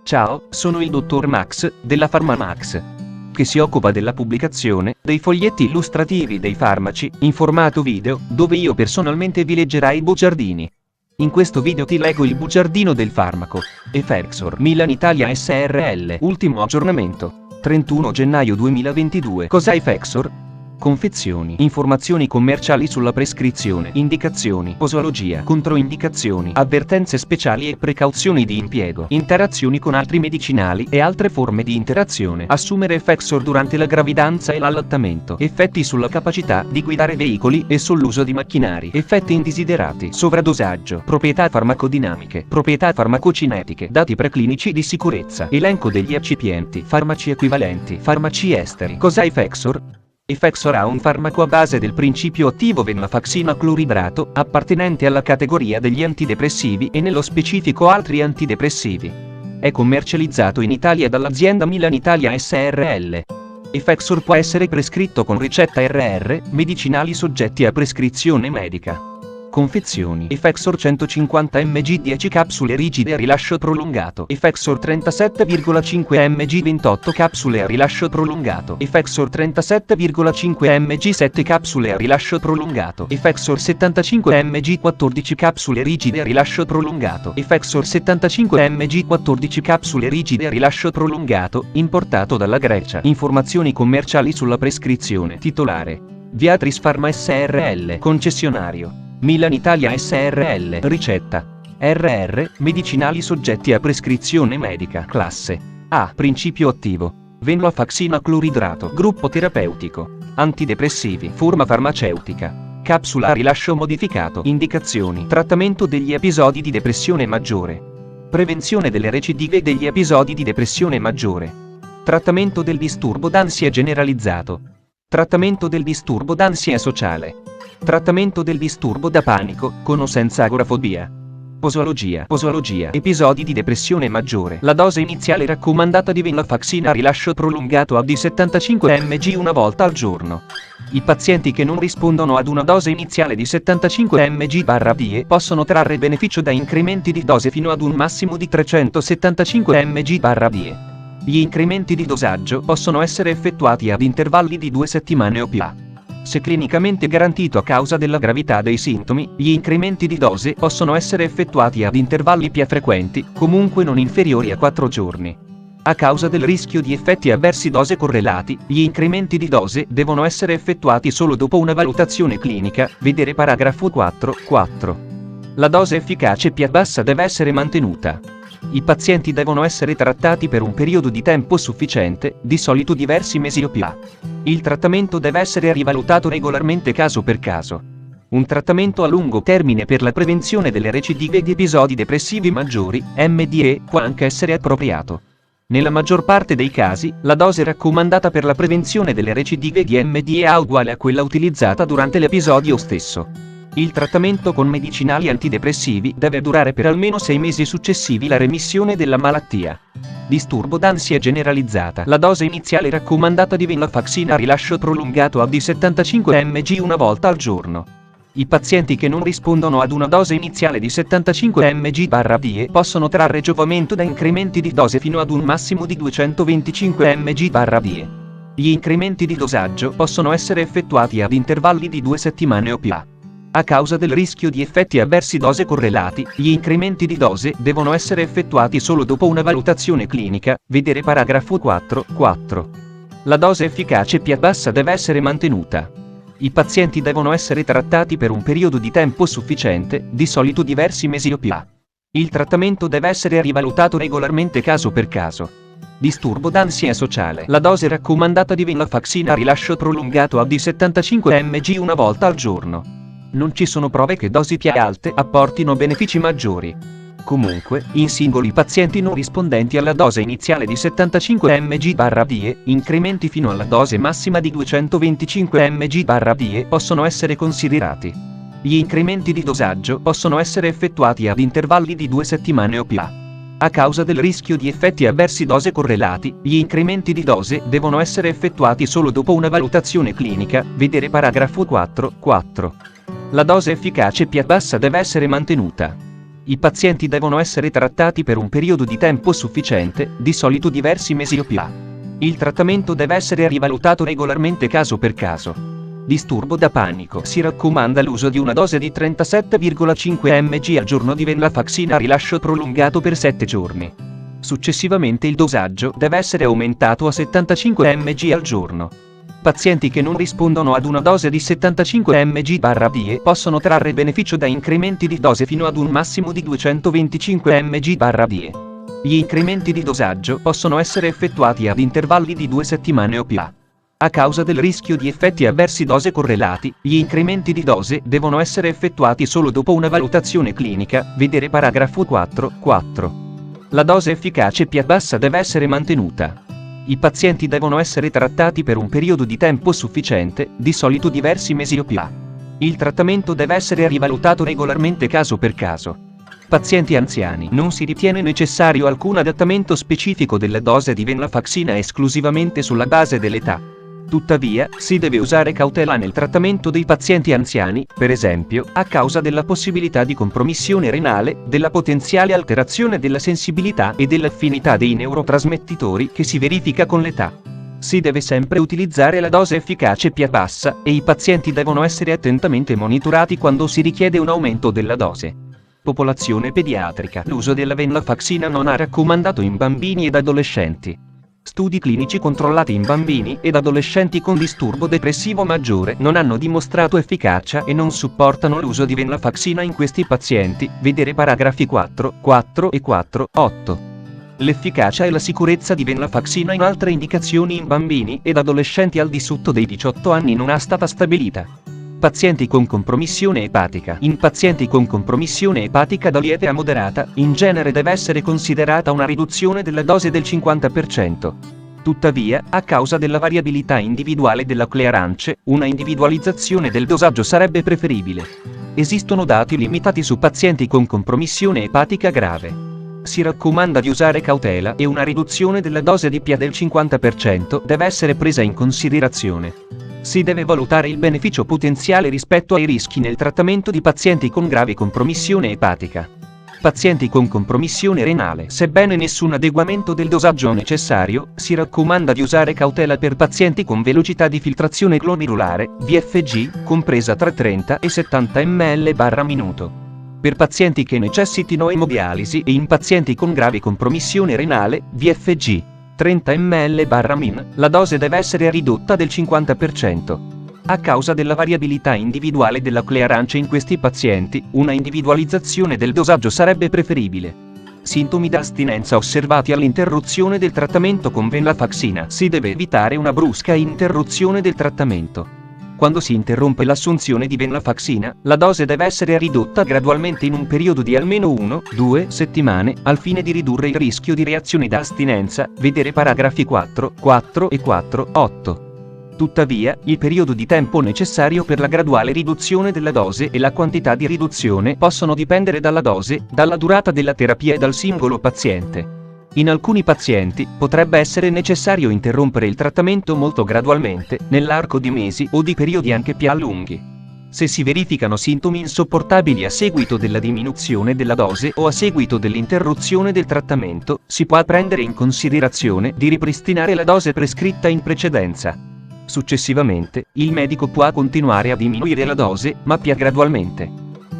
Ciao, sono il dottor Max, della PharmaMax, che si occupa della pubblicazione dei foglietti illustrativi dei farmaci, in formato video, dove io personalmente vi leggerai i bugiardini. In questo video ti leggo il bugiardino del farmaco Effexor Milan Italia SRL. Ultimo aggiornamento, 31 gennaio 2022. Cos'è Effexor? Confezioni, informazioni commerciali sulla prescrizione, indicazioni, posologia, controindicazioni, avvertenze speciali e precauzioni di impiego, interazioni con altri medicinali e altre forme di interazione. Assumere Effexor durante la gravidanza e l'allattamento. Effetti sulla capacità di guidare veicoli e sull'uso di macchinari. Effetti indesiderati. Sovradosaggio. Proprietà farmacodinamiche. Proprietà farmacocinetiche. Dati preclinici di sicurezza. Elenco degli eccipienti. Farmaci equivalenti. Farmaci esteri. Cos'è Effexor? Effexor ha un farmaco a base del principio attivo venlafaxina cloridrato, appartenente alla categoria degli antidepressivi e nello specifico altri antidepressivi. È commercializzato in Italia dall'azienda Milan Italia SRL. Effexor può essere prescritto con ricetta RR, medicinali soggetti a prescrizione medica. Confezioni. Effexor 150 mg 10 capsule rigide a rilascio prolungato. Effexor 37,5 mg 28 capsule a rilascio prolungato. Effexor 37,5 mg 7 capsule a rilascio prolungato. Effexor 75 mg 14 capsule rigide a rilascio prolungato. Effexor 75 mg 14 capsule rigide a rilascio prolungato, importato dalla Grecia. Informazioni commerciali sulla prescrizione. Titolare: Viatris Pharma SRL. Concessionario: Milan Italia SRL. Ricetta: RR, medicinali soggetti a prescrizione medica. Classe A. Principio attivo: venlafaxina cloridrato. Gruppo terapeutico: antidepressivi. Forma farmaceutica: capsula a rilascio modificato. Indicazioni: trattamento degli episodi di depressione maggiore, prevenzione delle recidive degli episodi di depressione maggiore, trattamento del disturbo d'ansia generalizzato, trattamento del disturbo d'ansia sociale, trattamento del disturbo da panico, con o senza agorafobia. Posologia: episodi di depressione maggiore. La dose iniziale raccomandata di venlafaxina a rilascio prolungato di 75 mg una volta al giorno. I pazienti che non rispondono ad una dose iniziale di 75 mg/die possono trarre beneficio da incrementi di dose fino ad un massimo di 375 mg/die. Gli incrementi di dosaggio possono essere effettuati ad intervalli di 2 settimane o più. Se clinicamente garantito a causa della gravità dei sintomi, gli incrementi di dose possono essere effettuati ad intervalli più frequenti, comunque non inferiori a 4 giorni. A causa del rischio di effetti avversi dose correlati, gli incrementi di dose devono essere effettuati solo dopo una valutazione clinica, vedere paragrafo 4.4. La dose efficace più bassa deve essere mantenuta. I pazienti devono essere trattati per un periodo di tempo sufficiente, di solito diversi mesi o più. Il trattamento deve essere rivalutato regolarmente caso per caso. Un trattamento a lungo termine per la prevenzione delle recidive di episodi depressivi maggiori, MDE, può anche essere appropriato. Nella maggior parte dei casi, la dose raccomandata per la prevenzione delle recidive di MDE è uguale a quella utilizzata durante l'episodio stesso. Il trattamento con medicinali antidepressivi deve durare per almeno 6 mesi successivi alla remissione della malattia. Disturbo d'ansia generalizzata. La dose iniziale raccomandata di venlafaxina a rilascio prolungato di 75 mg una volta al giorno. I pazienti che non rispondono ad una dose iniziale di 75 mg/die possono trarre giovamento da incrementi di dose fino ad un massimo di 225 mg/die. Gli incrementi di dosaggio possono essere effettuati ad intervalli di 2 settimane o più. A causa del rischio di effetti avversi dose correlati, gli incrementi di dose devono essere effettuati solo dopo una valutazione clinica, vedere paragrafo 4.4. La dose efficace più bassa deve essere mantenuta. I pazienti devono essere trattati per un periodo di tempo sufficiente, di solito diversi mesi o più. Il trattamento deve essere rivalutato regolarmente caso per caso. Disturbo d'ansia sociale. La dose raccomandata di venlafaxina a rilascio prolungato di 75 mg una volta al giorno. Non ci sono prove che dosi più alte apportino benefici maggiori. Comunque, in singoli pazienti non rispondenti alla dose iniziale di 75 mg/die, incrementi fino alla dose massima di 225 mg/die possono essere considerati. Gli incrementi di dosaggio possono essere effettuati ad intervalli di 2 settimane o più. A causa del rischio di effetti avversi dose correlati, gli incrementi di dose devono essere effettuati solo dopo una valutazione clinica, vedere paragrafo 4.4. La dose efficace più bassa deve essere mantenuta. I pazienti devono essere trattati per un periodo di tempo sufficiente, di solito diversi mesi o più. Il trattamento deve essere rivalutato regolarmente caso per caso. Disturbo da panico. Si raccomanda l'uso di una dose di 37,5 mg al giorno di venlafaxina a rilascio prolungato per 7 giorni. Successivamente il dosaggio deve essere aumentato a 75 mg al giorno. Pazienti che non rispondono ad una dose di 75 mg/die possono trarre beneficio da incrementi di dose fino ad un massimo di 225 mg/die. Gli incrementi di dosaggio possono essere effettuati ad intervalli di 2 settimane o più. A causa del rischio di effetti avversi dose correlati, gli incrementi di dose devono essere effettuati solo dopo una valutazione clinica, vedere paragrafo 4.4. La dose efficace più bassa deve essere mantenuta. I pazienti devono essere trattati per un periodo di tempo sufficiente, di solito diversi mesi o più. Il trattamento deve essere rivalutato regolarmente caso per caso. Pazienti anziani. Non si ritiene necessario alcun adattamento specifico della dose di venlafaxina esclusivamente sulla base dell'età. Tuttavia, si deve usare cautela nel trattamento dei pazienti anziani, per esempio, a causa della possibilità di compromissione renale, della potenziale alterazione della sensibilità e dell'affinità dei neurotrasmettitori che si verifica con l'età. Si deve sempre utilizzare la dose efficace più bassa, e i pazienti devono essere attentamente monitorati quando si richiede un aumento della dose. Popolazione pediatrica. L'uso della venlafaxina non è raccomandato in bambini ed adolescenti. Studi clinici controllati in bambini ed adolescenti con disturbo depressivo maggiore non hanno dimostrato efficacia e non supportano l'uso di venlafaxina in questi pazienti, vedere paragrafi 4 e 4.8. L'efficacia e la sicurezza di venlafaxina in altre indicazioni in bambini ed adolescenti al di sotto dei 18 anni non è stata stabilita. Pazienti con compromissione epatica. In pazienti con compromissione epatica da lieve a moderata, in genere deve essere considerata una riduzione della dose del 50%. Tuttavia, a causa della variabilità individuale della clearance, una individualizzazione del dosaggio sarebbe preferibile. Esistono dati limitati su pazienti con compromissione epatica grave. Si raccomanda di usare cautela e una riduzione della dose di PA del 50% deve essere presa in considerazione. Si deve valutare il beneficio potenziale rispetto ai rischi nel trattamento di pazienti con grave compromissione epatica. Pazienti con compromissione renale. Sebbene nessun adeguamento del dosaggio necessario, si raccomanda di usare cautela per pazienti con velocità di filtrazione glomerulare, VFG, compresa tra 30 e 70 ml/minuto. Per pazienti che necessitino emodialisi e in pazienti con grave compromissione renale, VFG, 30 ml/min, la dose deve essere ridotta del 50%. A causa della variabilità individuale della clearance in questi pazienti, una individualizzazione del dosaggio sarebbe preferibile. Sintomi da astinenza osservati all'interruzione del trattamento con venlafaxina. Si deve evitare una brusca interruzione del trattamento. Quando si interrompe l'assunzione di venlafaxina, la dose deve essere ridotta gradualmente in un periodo di almeno 1-2 settimane, al fine di ridurre il rischio di reazioni da astinenza, vedere paragrafi 4 e 4.8. Tuttavia, il periodo di tempo necessario per la graduale riduzione della dose e la quantità di riduzione possono dipendere dalla dose, dalla durata della terapia e dal singolo paziente. In alcuni pazienti, potrebbe essere necessario interrompere il trattamento molto gradualmente, nell'arco di mesi o di periodi anche più lunghi. Se si verificano sintomi insopportabili a seguito della diminuzione della dose o a seguito dell'interruzione del trattamento, si può prendere in considerazione di ripristinare la dose prescritta in precedenza. Successivamente, il medico può continuare a diminuire la dose, ma più gradualmente.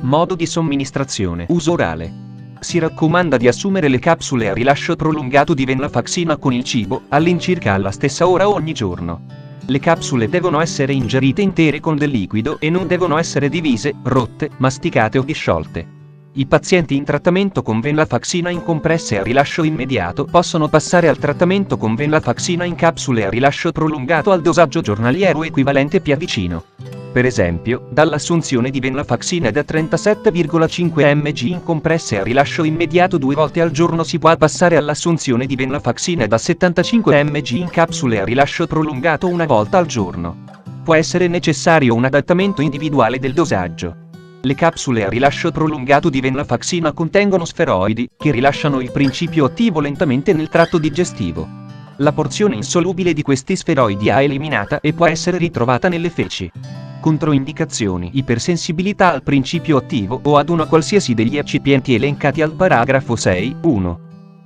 Modo di somministrazione. Uso orale. Si raccomanda di assumere le capsule a rilascio prolungato di venlafaxina con il cibo, all'incirca alla stessa ora ogni giorno. Le capsule devono essere ingerite intere con del liquido e non devono essere divise, rotte, masticate o disciolte. I pazienti in trattamento con venlafaxina in compresse a rilascio immediato possono passare al trattamento con venlafaxina in capsule a rilascio prolungato al dosaggio giornaliero equivalente più vicino. Per esempio, dall'assunzione di venlafaxina da 37,5 mg in compresse a rilascio immediato 2 volte al giorno si può passare all'assunzione di venlafaxina da 75 mg in capsule a rilascio prolungato 1 volta al giorno. Può essere necessario un adattamento individuale del dosaggio. Le capsule a rilascio prolungato di venlafaxina contengono sferoidi, che rilasciano il principio attivo lentamente nel tratto digestivo. La porzione insolubile di questi sferoidi è eliminata e può essere ritrovata nelle feci. Controindicazioni: ipersensibilità al principio attivo o ad uno qualsiasi degli eccipienti elencati al paragrafo 6.1.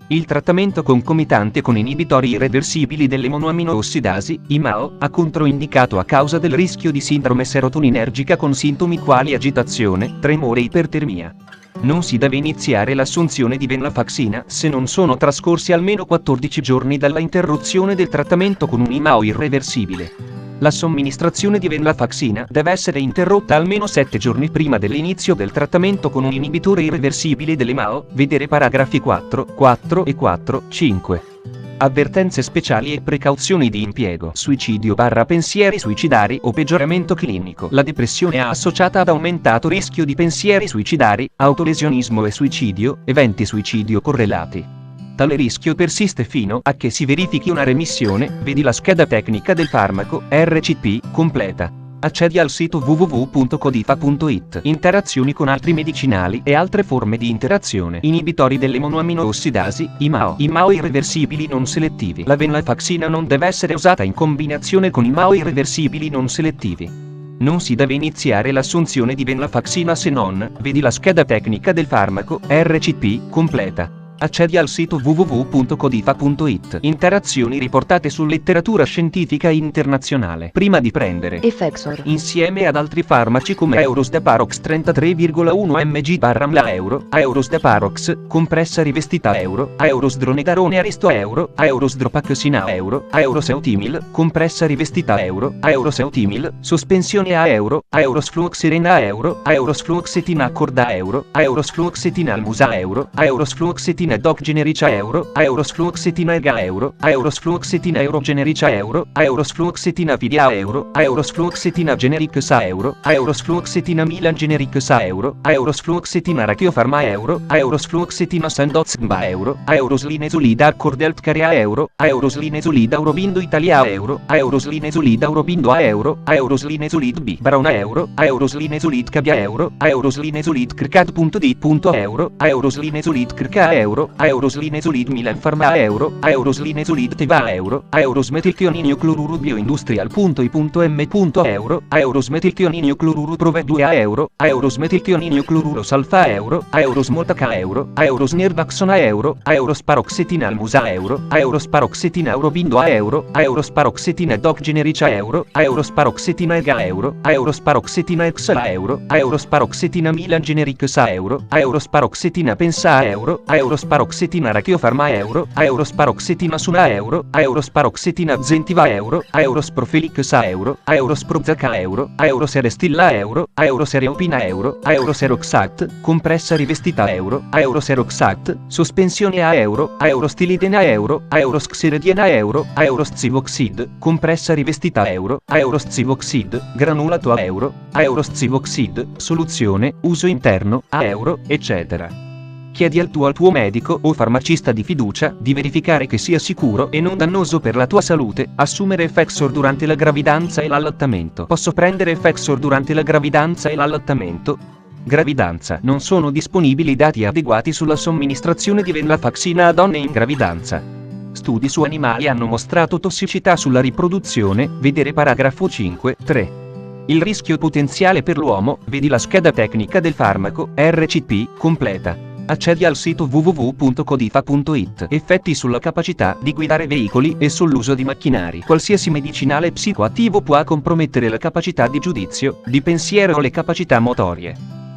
Il trattamento concomitante con inibitori irreversibili delle monoaminoossidasi, IMAO, ha controindicato a causa del rischio di sindrome serotoninergica con sintomi quali agitazione, tremore e ipertermia. Non si deve iniziare l'assunzione di venlafaxina se non sono trascorsi almeno 14 giorni dalla interruzione del trattamento con un IMAO irreversibile. La somministrazione di venlafaxina deve essere interrotta almeno 7 giorni prima dell'inizio del trattamento con un inibitore irreversibile delle MAO, vedere paragrafi 4, 4 e 4, 5. Avvertenze speciali e precauzioni di impiego: suicidio/pensieri suicidari o peggioramento clinico. La depressione è associata ad aumentato rischio di pensieri suicidari, autolesionismo e suicidio, eventi suicidio correlati. Tale rischio persiste fino a che si verifichi una remissione, vedi la scheda tecnica del farmaco, RCP, completa. Accedi al sito www.codifa.it. Interazioni con altri medicinali e altre forme di interazione. Inibitori delle monoaminoossidasi, IMAO. IMAO irreversibili non selettivi. La venlafaxina non deve essere usata in combinazione con IMAO irreversibili non selettivi. Non si deve iniziare l'assunzione di venlafaxina se non, vedi la scheda tecnica del farmaco, RCP, completa. Accedi al sito www.codifa.it. Interazioni riportate su letteratura scientifica internazionale. Prima di prendere Effexor insieme ad altri farmaci come Euros Daparox 33,1 mg/ml euro, Euros Daparox, compressa rivestita euro, Euros Dronedarone Aristo euro, Euros Dropaxina euro, Euros Eutimil, compressa rivestita euro, Euros Eutimil, sospensione a euro, Euros Fluoxerina euro, Euros Fluoxetina Corda euro, Euros Fluoxetina Almusa euro, Euros Fluoxetina Doc Generica euro, Euros Fluoxetina Ega euro, Euros Fluoxetina Euro Generica euro, Euros Fluoxetina Vidia euro, Euros Fluoxetina Generic Sa euro, Euros Fluoxetina Milan Generic Sa euro, Euros Fluoxetina Rachiofarma euro, Euros Fluoxetina Sandoz-Mba euro, Euros Linezolida Accord Healthcare euro, Euros Linezolida Aurobindo Italia euro, Euros Linezolida Aurobindo a euro, Euros Linezolid B Brown euro, Euros Linezolid Cabia euro, Euros Linezolid Crcad.d. euro, Euros Linezolid Crca euro, Euros Linezolid Milan Pharma euro, Euros Linezolid Teva euro, Euros Metilchioninio Cloruro Bioindustrial.i.m. euro, Euros Metilchioninio Cloruro Prove 2 a euro, Euros Metilchioninio Cloruro Salfa euro, Euros Moltaca euro, Euros Nervaxona euro, Euros Paroxetina Almusa euro, Euros Paroxetina Aurobindo a euro, Euros Paroxetina Doc Generica euro, Euros Paroxetina Ega euro, Euros Paroxetina Exala euro, Euros Paroxetina Milan Generic Sa euro, Euros Paroxetina Pensa euro, Euros Paroxetina Rachiofarma euro, Euros Paroxetina Suna euro, Euros Paroxetina Zentiva euro, Euros Profelic Sa euro, Euros Prozaca euro, Euros Erestilla euro, Euros Ereopina euro, Euros Eroxat, compressa rivestita euro, Euros Eroxat, sospensione a euro, Euros Tilidena euro, Euros Xerediena euro, Euros Zivoxid, compressa rivestita euro, Euros Zivoxid, granulato a euro, Euros Zivoxid, soluzione, uso interno, a euro, eccetera. Chiedi al tuo medico o farmacista di fiducia di verificare che sia sicuro e non dannoso per la tua salute assumere Effexor durante la gravidanza e l'allattamento. Posso prendere Effexor durante la gravidanza e l'allattamento? Gravidanza. Non sono disponibili dati adeguati sulla somministrazione di venlafaxina a donne in gravidanza. Studi su animali hanno mostrato tossicità sulla riproduzione, vedere paragrafo 5, 3. Il rischio potenziale per l'uomo, vedi la scheda tecnica del farmaco, RCP, completa. Accedi al sito www.codifa.it. Effetti sulla capacità di guidare veicoli e sull'uso di macchinari. Qualsiasi medicinale psicoattivo può compromettere la capacità di giudizio, di pensiero o le capacità motorie.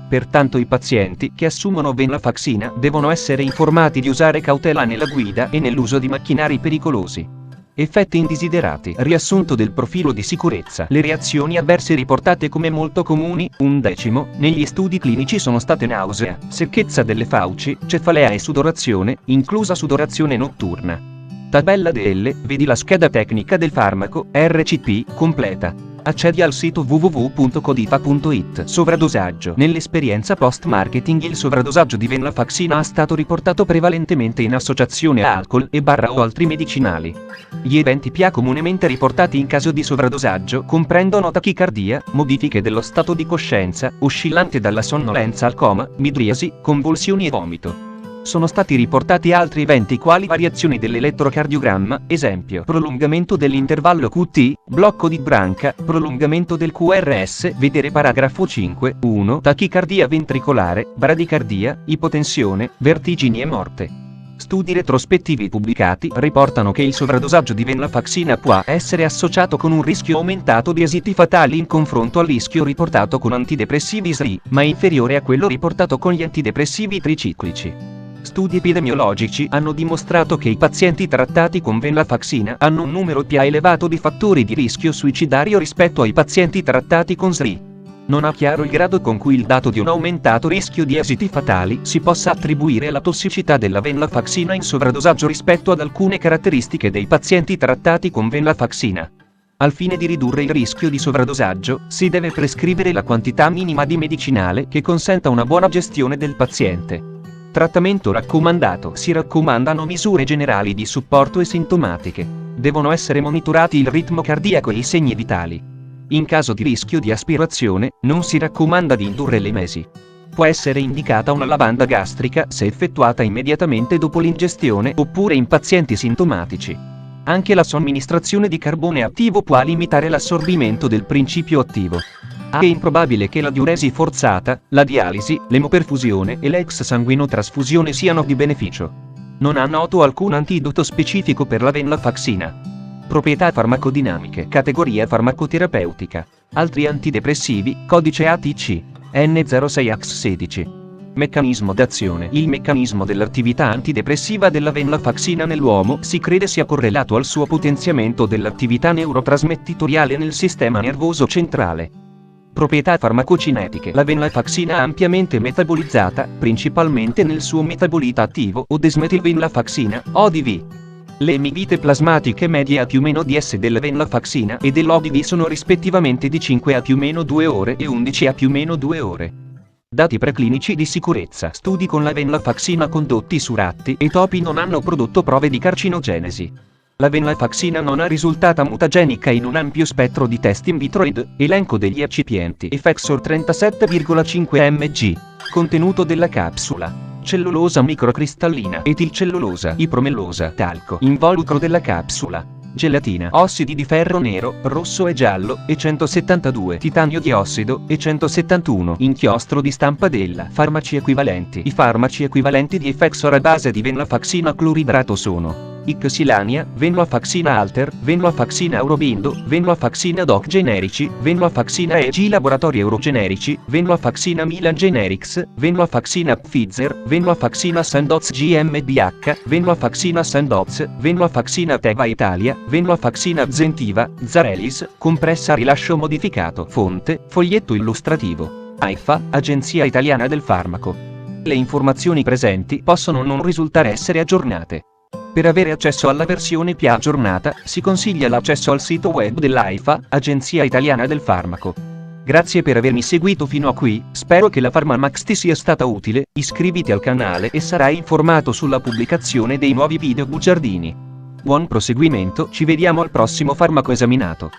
Pertanto i pazienti che assumono venlafaxina devono essere informati di usare cautela nella guida e nell'uso di macchinari pericolosi. Effetti indesiderati. Riassunto del profilo di sicurezza. Le reazioni avverse riportate come molto comuni, 1/10, negli studi clinici sono state nausea, secchezza delle fauci, cefalea e sudorazione, inclusa sudorazione notturna. Tabella DL, vedi la scheda tecnica del farmaco, RCP, completa. Accedi al sito www.codifa.it. Sovradosaggio. Nell'esperienza post-marketing il sovradosaggio di venlafaxina è stato riportato prevalentemente in associazione a alcol o altri medicinali. Gli eventi più comunemente riportati in caso di sovradosaggio comprendono tachicardia, modifiche dello stato di coscienza, oscillante dalla sonnolenza al coma, midriasi, convulsioni e vomito. Sono stati riportati altri eventi quali variazioni dell'elettrocardiogramma, esempio prolungamento dell'intervallo QT, blocco di branca, prolungamento del QRS, vedere paragrafo 5.1, tachicardia ventricolare, bradicardia, ipotensione, vertigini e morte. Studi retrospettivi pubblicati riportano che il sovradosaggio di venlafaxina può essere associato con un rischio aumentato di esiti fatali in confronto al rischio riportato con antidepressivi SRI, ma inferiore a quello riportato con gli antidepressivi triciclici. Studi epidemiologici hanno dimostrato che i pazienti trattati con venlafaxina hanno un numero più elevato di fattori di rischio suicidario rispetto ai pazienti trattati con SRI. Non ha chiaro il grado con cui il dato di un aumentato rischio di esiti fatali si possa attribuire alla tossicità della venlafaxina in sovradosaggio rispetto ad alcune caratteristiche dei pazienti trattati con venlafaxina. Al fine di ridurre il rischio di sovradosaggio, si deve prescrivere la quantità minima di medicinale che consenta una buona gestione del paziente. Trattamento raccomandato. Si raccomandano misure generali di supporto e sintomatiche. Devono essere monitorati il ritmo cardiaco e i segni vitali. In caso di rischio di aspirazione, non si raccomanda di indurre l'emesi. Può essere indicata una lavanda gastrica se effettuata immediatamente dopo l'ingestione oppure in pazienti sintomatici. Anche la somministrazione di carbone attivo può limitare l'assorbimento del principio attivo. È improbabile che la diuresi forzata, la dialisi, l'emoperfusione e l'exsanguinotrasfusione siano di beneficio. Non ha noto alcun antidoto specifico per la venlafaxina. Proprietà farmacodinamiche. Categoria farmacoterapeutica. Altri antidepressivi, codice ATC, N06X16. Meccanismo d'azione. Il meccanismo dell'attività antidepressiva della venlafaxina nell'uomo si crede sia correlato al suo potenziamento dell'attività neurotrasmettitoriale nel sistema nervoso centrale. Proprietà farmacocinetiche. La venlafaxina ampiamente metabolizzata, principalmente nel suo metabolita attivo o desmetilvenlafaxina, ODV. Le emivite plasmatiche medie a più meno ds della venlafaxina e dell'ODV sono rispettivamente di 5 a più meno 2 ore e 11 a più meno 2 ore. Dati preclinici di sicurezza. Studi con la venlafaxina condotti su ratti e topi non hanno prodotto prove di carcinogenesi. La venlafaxina non è risultata mutagenica in un ampio spettro di test in vitro ed elenco degli eccipienti. Effexor 37,5 mg. Contenuto della capsula: cellulosa microcristallina, etilcellulosa, ipromellosa, talco. Involucro della capsula: gelatina, ossidi di ferro nero, rosso e giallo, E172, titanio diossido, E171, inchiostro di stampa della. Farmaci equivalenti. I farmaci equivalenti di Effexor a base di venlafaxina cloridrato sono Xilania, venlafaxina Alter, venlafaxina Aurobindo, venlafaxina Doc generici, venlafaxina EG laboratori eurogenerici, venlafaxina Milan Generics, venlafaxina Pfizer, venlafaxina Sandoz GmbH, venlafaxina Sandoz, venlafaxina Teva Italia, venlafaxina Zentiva, Zarelis, compressa a rilascio modificato. Fonte, foglietto illustrativo. AIFA, Agenzia Italiana del Farmaco. Le informazioni presenti possono non risultare essere aggiornate. Per avere accesso alla versione più aggiornata, si consiglia l'accesso al sito web dell'AIFA, Agenzia Italiana del Farmaco. Grazie per avermi seguito fino a qui, spero che la PharmaMax ti sia stata utile, iscriviti al canale e sarai informato sulla pubblicazione dei nuovi video bugiardini. Buon proseguimento, ci vediamo al prossimo farmaco esaminato.